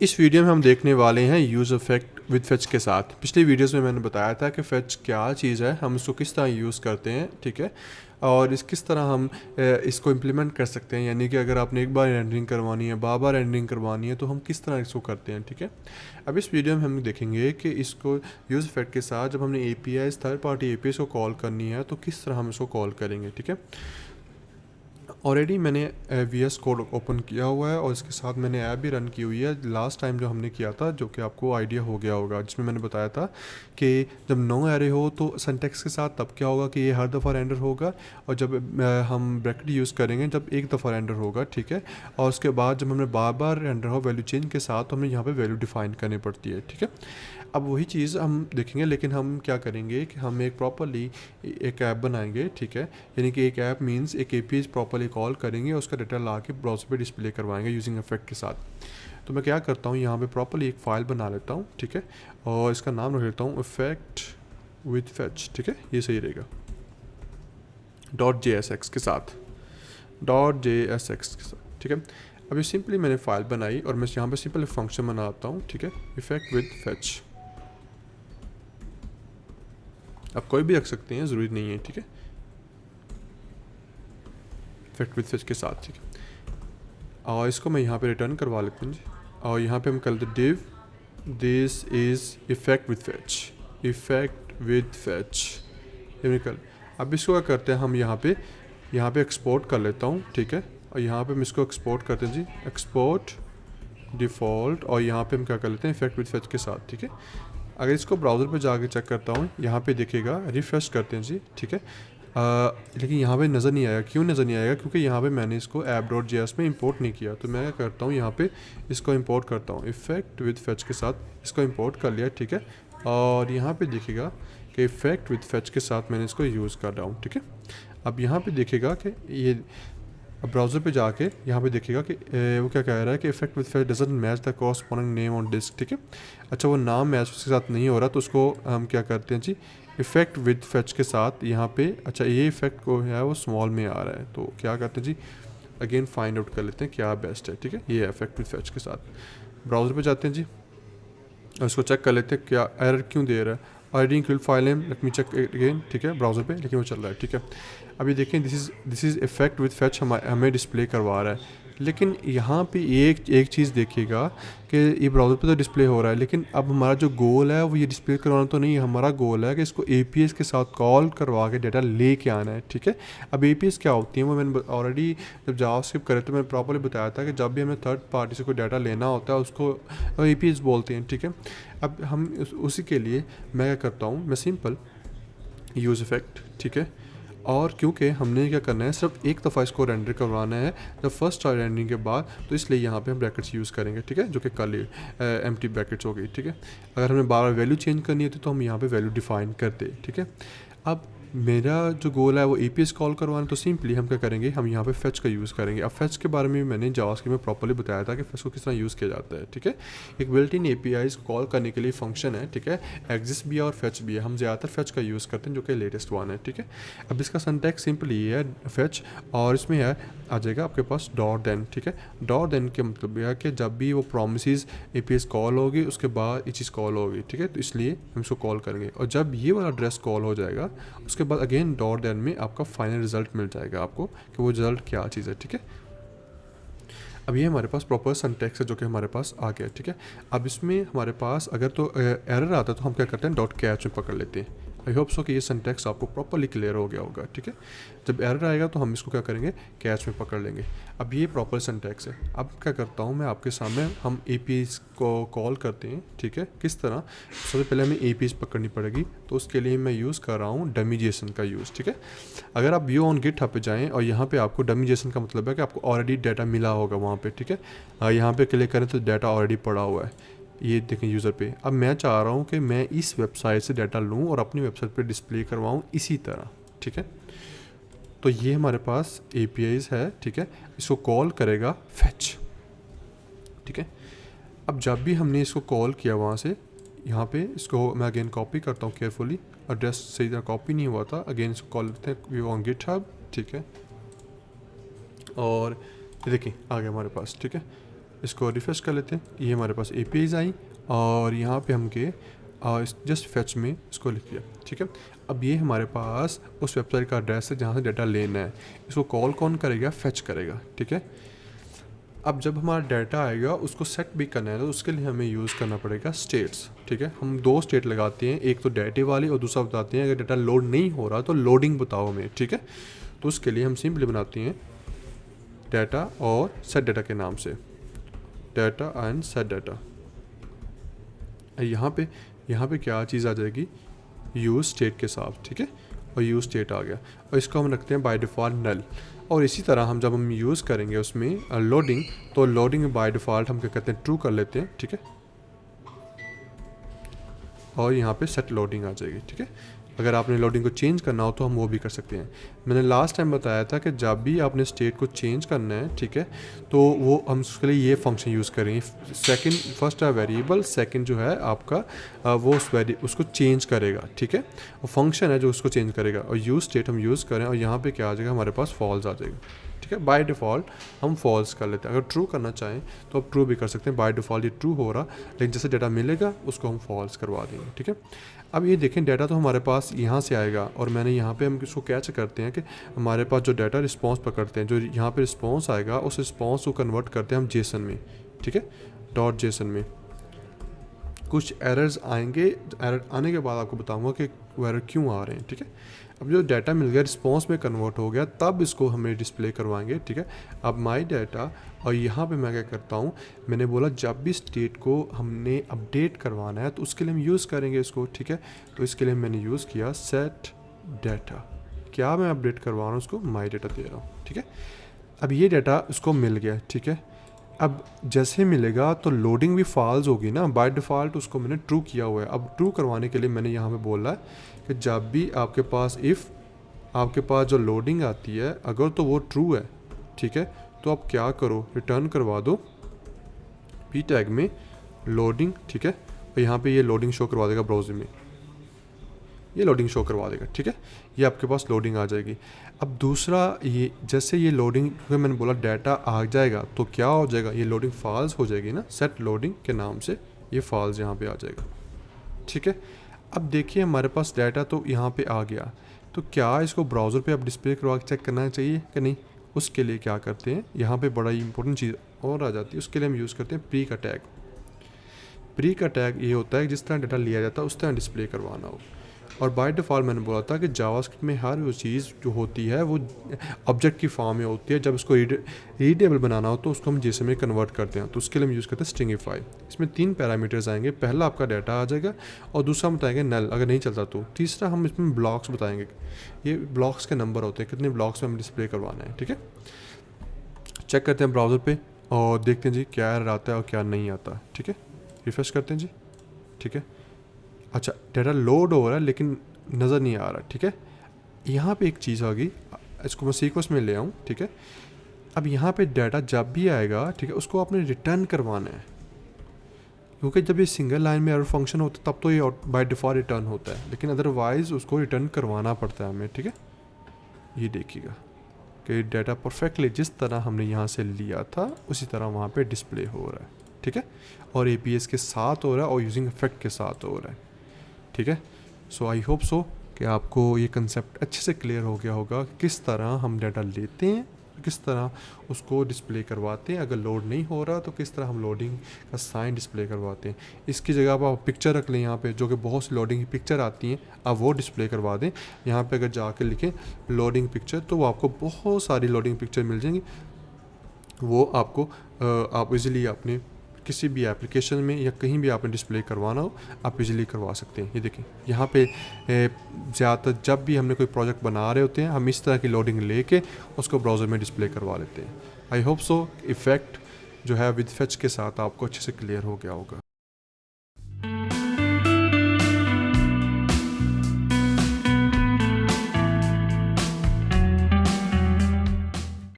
इस वीडियो में हम देखने वाले हैं यूज़ इफेक्ट विद फेच के साथ। पिछली वीडियोस में मैंने बताया था कि फेच क्या चीज़ है, हम इसको किस तरह यूज़ करते हैं, ठीक है, और किस तरह हम इसको इम्प्लीमेंट कर सकते हैं। यानी कि अगर आपने एक बार रेंडरिंग करवानी है, बार बार रेंडरिंग करवानी है, तो हम किस तरह इसको करते हैं, ठीक है। अब इस वीडियो में हम देखेंगे कि इसको यूज़ इफेक्ट के साथ जब हमने APIs थर्ड पार्टी APIs को कॉल करनी है तो किस तरह हम इसको कॉल करेंगे, ठीक है। ऑलरेडी मैंने VS कोड ओपन किया हुआ है और इसके साथ मैंने ऐप भी रन की हुई है लास्ट टाइम जो हमने किया था, जो कि आपको आइडिया हो गया होगा, जिसमें मैंने बताया था कि जब नो एरे हो तो सिंटैक्स के साथ तब क्या होगा कि ये हर दफ़ा रेंडर होगा, और जब हम ब्रैकेट यूज़ करेंगे जब एक दफ़ा रेंडर होगा, ठीक है। और उसके बाद जब हमें बार बार रेंडर हो वैल्यू चेंज के साथ तो हमें यहाँ पर वैल्यू डिफाइन करनी पड़ती है, ठीक है। अब वही चीज़ हम देखेंगे, लेकिन हम क्या करेंगे कि हम एक प्रॉपरली एक ऐप बनाएंगे, ठीक है। यानी कि एक ऐप मींस एक API प्रॉपरली कॉल करेंगे और उसका डाटा ला के ब्राउज़र पे डिस्प्ले करवाएंगे यूजिंग इफेक्ट के साथ। तो मैं क्या करता हूँ, यहाँ पे प्रॉपरली एक फ़ाइल बना लेता हूँ, ठीक है, और इसका नाम रख लेता हूँ इफेक्ट विद फेच, ठीक है, ये सही रहेगा, .jsx के साथ, .jsx के साथ, ठीक है। अभी सिंपली मैंने फ़ाइल बनाई और मैं यहाँ पे सिंपल फंक्शन बनाता हूँ, ठीक है, इफेक्ट विद फेच। आप कोई भी रख सकते हैं, ज़रूरी नहीं है, ठीक है, इफेक्ट विद फेच के साथ, ठीक है। और इसको मैं यहाँ पे रिटर्न करवा लेता हूँ जी, और यहाँ पे हम कर लेते div this is effect with fetch, effect with fetch, ये निकल। अब इसको क्या करते हैं, हम यहाँ पे एक्सपोर्ट कर लेता हूँ, ठीक है, और यहाँ पे हम इसको एक्सपोर्ट करते हैं जी, एक्सपोर्ट डिफ़ॉल्ट, और यहाँ पे हम क्या कर लेते हैं इफेक्ट विद फेच के साथ, ठीक है। अगर इसको ब्राउज़र पे जाके चेक करता हूँ, यहाँ पे दिखेगा, रिफ्रेश करते हैं जी, ठीक है। लेकिन यहाँ पे नज़र नहीं आएगा, क्यों नज़र नहीं आएगा, क्योंकि यहाँ पे मैंने इसको app.js में इंपोर्ट नहीं किया। तो मैं क्या करता हूँ, यहाँ पे इसको इंपोर्ट करता हूँ, इफेक्ट विद फेच के साथ इसको इंपोर्ट कर लिया, ठीक है। और यहाँ पे दिखेगा कि इफेक्ट विद फेच के साथ मैंने इसको यूज़ कर रहा हूँ, ठीक है। अब यहाँ पे दिखेगा कि ये, अब ब्राउज़र पे जाके यहाँ पे देखिएगा कि वो क्या कह रहा है कि effect with fetch doesn't match the corresponding name on disk, ठीक है। अच्छा, वो नाम मैच उसके साथ नहीं हो रहा, तो उसको हम क्या करते हैं जी, इफेक्ट विद फेच के साथ यहाँ पे, अच्छा ये इफेक्ट को है वो स्मॉल में आ रहा है, तो क्या करते हैं जी, अगेन फाइंड आउट कर लेते हैं क्या बेस्ट है, ठीक है। ये इफेक्ट विद फेच के साथ ब्राउज़र पे जाते हैं जी, और इसको चेक कर लेते हैं क्या एरर क्यों दे रहा है। Already include file name, let me check again, ठीक है, ब्राउज़र पे, लेकिन वो चल रहा है, ठीक है। अभी देखें, this is effect with fetch हमें डिस्प्ले करवा रहा है, लेकिन यहाँ पे एक चीज़ देखिएगा कि ये ब्राउज़र पे तो डिस्प्ले हो रहा है, लेकिन अब हमारा जो गोल है वो ये डिस्प्ले करवाना तो नहीं है। हमारा गोल है कि इसको APIs के साथ कॉल करवा के डाटा ले के आना है, ठीक है। अब APIs क्या होती हैं वो मैंने ऑलरेडी जब जावास्क्रिप्ट करे तो मैंने प्रॉपर्ली बताया था कि जब भी हमें थर्ड पार्टी से कोई डाटा लेना होता है उसको APIs बोलते हैं, ठीक है। अब हम उसी के लिए मैं क्या करता हूँ, मैं सिंपल यूज़ इफेक्ट, ठीक है, और क्योंकि हमने क्या करना है, सिर्फ एक दफ़ा इसको रेंडर करवाना है जब फर्स्ट रेंडरिंग के बाद, तो इसलिए यहाँ पे हम ब्रैकेट्स यूज़ करेंगे, ठीक है, जो कि कल एम्प्टी ब्रैकेट्स हो गई, ठीक है। अगर हमें बार बार वैल्यू चेंज करनी होती तो हम यहाँ पे वैल्यू डिफाइन करते, ठीक है। अब मेरा जो गोल है वो APIs कॉल करवाना, तो सिंपली हम क्या करेंगे, हम यहाँ पे फेच का यूज़ करेंगे। अब फेच के बारे में मैंने जावास्क्रिप्ट में प्रॉपर्ली बताया था कि फेच को किस तरह यूज़ किया जाता है, ठीक है। एक बिल्ट इन APIs कॉल करने के लिए फंक्शन है, ठीक है, एग्जिस्ट भी है और फेच भी है। हम ज़्यादातर फेच का यूज़ करते हैं जो कि लेटेस्ट वन है, ठीक है। अब इसका सिंटैक्स सिंपली ये है फेच, और इसमें है आ जाएगा आपके पास .then, ठीक है। .then के मतलब यह है कि जब भी वो प्रोमिसेस APIs कॉल होगी उसके बाद ये चीज़ कॉल होगी, ठीक है, तो इसलिए हम इसको कॉल करेंगे। और जब ये वाला एड्रेस कॉल हो जाएगा उसके बाद अगेन .then में आपका फाइनल रिजल्ट मिल जाएगा आपको कि वो रिजल्ट क्या चीज़ है, ठीक है। अब ये हमारे पास प्रॉपर सिंटैक्स है जो कि हमारे पास आ गया, ठीक है। अब इसमें हमारे पास अगर तो एरर आता है तो हम क्या करते हैं .catch में पकड़ लेते हैं। आई होप सो कि ये सिंटैक्स आपको प्रॉपर्ली क्लियर हो गया होगा, ठीक है। जब एरर आएगा तो हम इसको क्या करेंगे, कैच में पकड़ लेंगे। अब ये प्रॉपर सिंटैक्स है। अब क्या करता हूँ मैं आपके सामने, हम APIs को कॉल करते हैं, ठीक है, किस तरह। सबसे पहले हमें APIs पकड़नी पड़ेगी, तो उसके लिए मैं यूज़ कर रहा हूँ डमी जेसन का यूज़, ठीक है। अगर आप व्यू ऑन गिटहब पे जाएँ और यहाँ पे आपको डमी जेसन का मतलब है कि आपको ऑलरेडी डाटा मिला होगा वहाँ पे, ठीक है। यहाँ पे क्लिक करें तो डाटा ऑलरेडी पड़ा हुआ है, ये देखें यूज़र पे। अब मैं चाह रहा हूँ कि मैं इस वेबसाइट से डाटा लूँ और अपनी वेबसाइट पे डिस्प्ले करवाऊँ इसी तरह, ठीक है। तो ये हमारे पास APIs है, ठीक है, इसको कॉल करेगा फेच, ठीक है। अब जब भी हमने इसको कॉल किया वहाँ से, यहाँ पे इसको मैं अगेन कॉपी करता हूँ केयरफुली, एड्रेस सही तरह कॉपी नहीं हुआ था, अगेन इसको कॉल करते हैं व्यू ऑन गिटहब, ठीक है। और ये देखिए आ गया हमारे पास, ठीक है। इसको रिफ्रेश कर लेते हैं, ये हमारे पास APIs आई और यहाँ पे हम के जस्ट फैच में इसको लिख दिया, ठीक है। अब ये हमारे पास उस वेबसाइट का एड्रेस है जहाँ से डाटा लेना है, इसको कॉल कौन करेगा, फैच करेगा, ठीक है। अब जब हमारा डाटा आएगा उसको सेट भी करना है तो उसके लिए हमें यूज़ करना पड़ेगा स्टेट्स, ठीक है। हम 2 स्टेट लगाते हैं, एक तो डाटे वाली और दूसरा बताते हैं अगर डाटा लोड नहीं हो रहा तो लोडिंग बताओ हमें, ठीक है। तो उसके लिए हम सिंपली बनाते हैं डाटा और सेट डाटा के नाम से, डाटा एंड सेट डाटा। यहाँ पे क्या चीज़ आ जाएगी, यूज़ स्टेट के साथ, ठीक है। और यूज़ स्टेट आ गया और इसको हम रखते हैं बाय डिफ़ॉल्ट नल। और इसी तरह हम जब हम यूज़ करेंगे उसमें लोडिंग, तो लोडिंग बाय डिफ़ॉल्ट हम क्या कहते हैं, ट्रू कर लेते हैं, ठीक है। और यहाँ पे सेट लोडिंग आ जाएगी, ठीक है। अगर आपने लोडिंग को चेंज करना हो तो हम वो भी कर सकते हैं। मैंने लास्ट टाइम बताया था कि जब भी आपने स्टेट को चेंज करना है, ठीक है, तो वो हम उसके लिए ये फंक्शन यूज़ करेंगे। फर्स्ट है वेरिएबल, सेकंड जो है आपका वो उसको चेंज करेगा, ठीक है। वो फंक्शन है जो उसको चेंज करेगा। और यूज़ स्टेट हम यूज़ करें और यहाँ पे क्या आ जाएगा, हमारे पास फॉल्स आ जाएगा, ठीक है। बाय डिफ़ॉल्ट हम फॉल्स कर लेते हैं। अगर ट्रू करना चाहें तो आप ट्रू भी कर सकते हैं। बाय डिफ़ॉल्ट ये ट्रू हो रहा, लेकिन जैसे डाटा मिलेगा उसको हम फॉल्स करवा देंगे, ठीक है। अब ये देखें डाटा तो हमारे पास यहाँ से आएगा और मैंने यहाँ पे हम इसको कैच करते हैं कि हमारे पास जो डाटा रिस्पांस पकड़ते हैं, जो यहाँ पे रिस्पांस आएगा उस रिस्पांस को कन्वर्ट करते हैं हम जेसन में, ठीक है, डॉट जेसन में। कुछ एरर्स आएंगे, एरर आने के बाद आपको बताऊंगा कि वो एरर क्यों आ रहे हैं, ठीक है। अब जो डाटा मिल गया रिस्पांस में कन्वर्ट हो गया, तब इसको हमें डिस्प्ले करवाएंगे, ठीक है। अब माई डाटा, और यहाँ पे मैं क्या करता हूँ, मैंने बोला जब भी स्टेट को हमने अपडेट करवाना है तो उसके लिए हम यूज़ करेंगे इसको, ठीक है। तो इसके लिए मैंने यूज़ किया सेट डाटा। क्या मैं अपडेट करवा रहा हूँ उसको, माई डाटा दे रहा हूँ, ठीक है। अब ये डाटा उसको मिल गया, ठीक है। अब जैसे मिलेगा तो लोडिंग भी फॉल्स होगी ना, बाय डिफ़ॉल्ट उसको मैंने ट्रू किया हुआ है। अब ट्रू करवाने के लिए मैंने यहाँ पे बोला है कि जब भी आपके पास इफ़ आपके पास जो लोडिंग आती है अगर तो वो ट्रू है, ठीक है, तो आप क्या करो, रिटर्न करवा दो पी टैग में लोडिंग, ठीक है। और यहाँ पे ये लोडिंग शो करवा देगा, ब्राउज़र में ये लोडिंग शो करवा देगा, ठीक है। ये आपके पास लोडिंग आ जाएगी। अब दूसरा ये जैसे ये लोडिंग, क्योंकि मैंने बोला डाटा आ जाएगा तो क्या हो जाएगा, ये लोडिंग फॉल्स हो जाएगी ना, सेट लोडिंग के नाम से ये फॉल्स यहाँ पे आ जाएगा, ठीक है। अब देखिए हमारे पास डाटा तो यहाँ पे आ गया, तो क्या इसको ब्राउज़र पे अब डिस्प्ले करवा के चेक करना चाहिए कि नहीं। उसके लिए क्या करते हैं, यहाँ पे बड़ा ही इंपॉर्टेंट चीज़ और आ जाती है, उसके लिए हम यूज़ करते हैं प्री का टैग। प्री का टैग ये होता है जिस तरह डाटा लिया जाता है उस तरह डिस्प्ले करवाना हो। और बाय डिफ़ॉल्ट मैंने बोला था कि जावास्क्रिप्ट में हर वो चीज़ जो होती है वो ऑब्जेक्ट की फॉर्म में होती है। जब इसको रीडेबल बनाना हो तो उसको हम जेसन में कन्वर्ट करते हैं, तो उसके लिए हम यूज़ करते हैं स्ट्रिंगिफाई। इसमें 3 पैरामीटर्स आएंगे, पहला आपका डाटा आ जाएगा और दूसरा हम बताएंगे नल अगर नहीं चलता तो, तीसरा हम इसमें ब्लॉक्स बताएंगे, ये ब्लॉक्स के नंबर होते हैं, कितने ब्लॉक्स में हमें डिस्प्ले करवाना है, ठीक है। चेक करते हैं ब्राउज़र पे और देखते हैं जी क्या एरर आता है और क्या नहीं आता, ठीक है। रिफ्रेश करते हैं जी, ठीक है। अच्छा डाटा लोड हो रहा है लेकिन नज़र नहीं आ रहा, ठीक है। यहाँ पे एक चीज़ आ गई, इसको मैं सीक्वेंस में ले आऊँ, ठीक है। अब यहाँ पे डाटा जब भी आएगा, ठीक है, उसको आपने रिटर्न करवाना है, क्योंकि जब ये सिंगल लाइन में एरर फंक्शन होता है तब तो ये बाय डिफ़ॉल्ट रिटर्न होता है, लेकिन अदरवाइज़ उसको रिटर्न करवाना पड़ता है हमें, ठीक है। ये देखिएगा कि डाटा परफेक्टली जिस तरह हमने यहाँ से लिया था उसी तरह वहाँ पे डिस्प्ले हो रहा है, ठीक है। और APIs के साथ हो रहा है और यूजिंग इफेक्ट के साथ हो रहा है, ठीक है। सो आई होप सो कि आपको ये कंसेप्ट अच्छे से क्लियर हो गया होगा कि किस तरह हम डाटा लेते हैं, किस तरह उसको डिस्प्ले करवाते हैं। अगर लोड नहीं हो रहा तो किस तरह हम लोडिंग का साइन डिस्प्ले करवाते हैं। इसकी जगह पर आप पिक्चर रख लें यहाँ पे, जो कि बहुत सी लोडिंग की पिक्चर आती हैं, आप वो डिस्प्ले करवा दें। यहाँ पे अगर जाके लिखें लोडिंग पिक्चर तो वो आपको बहुत सारी लोडिंग पिक्चर मिल जाएंगी। वो आपको आप इजीली अपने किसी भी एप्लीकेशन में या कहीं भी आपने डिस्प्ले करवाना हो आप इजीली करवा सकते हैं। ये देखें यहाँ पे ज़्यादातर जब भी हमने कोई प्रोजेक्ट बना रहे होते हैं हम इस तरह की लोडिंग लेके उसको ब्राउज़र में डिस्प्ले करवा लेते हैं। आई होप सो इफ़ेक्ट जो है विद फेच के साथ आपको अच्छे से क्लियर हो गया होगा।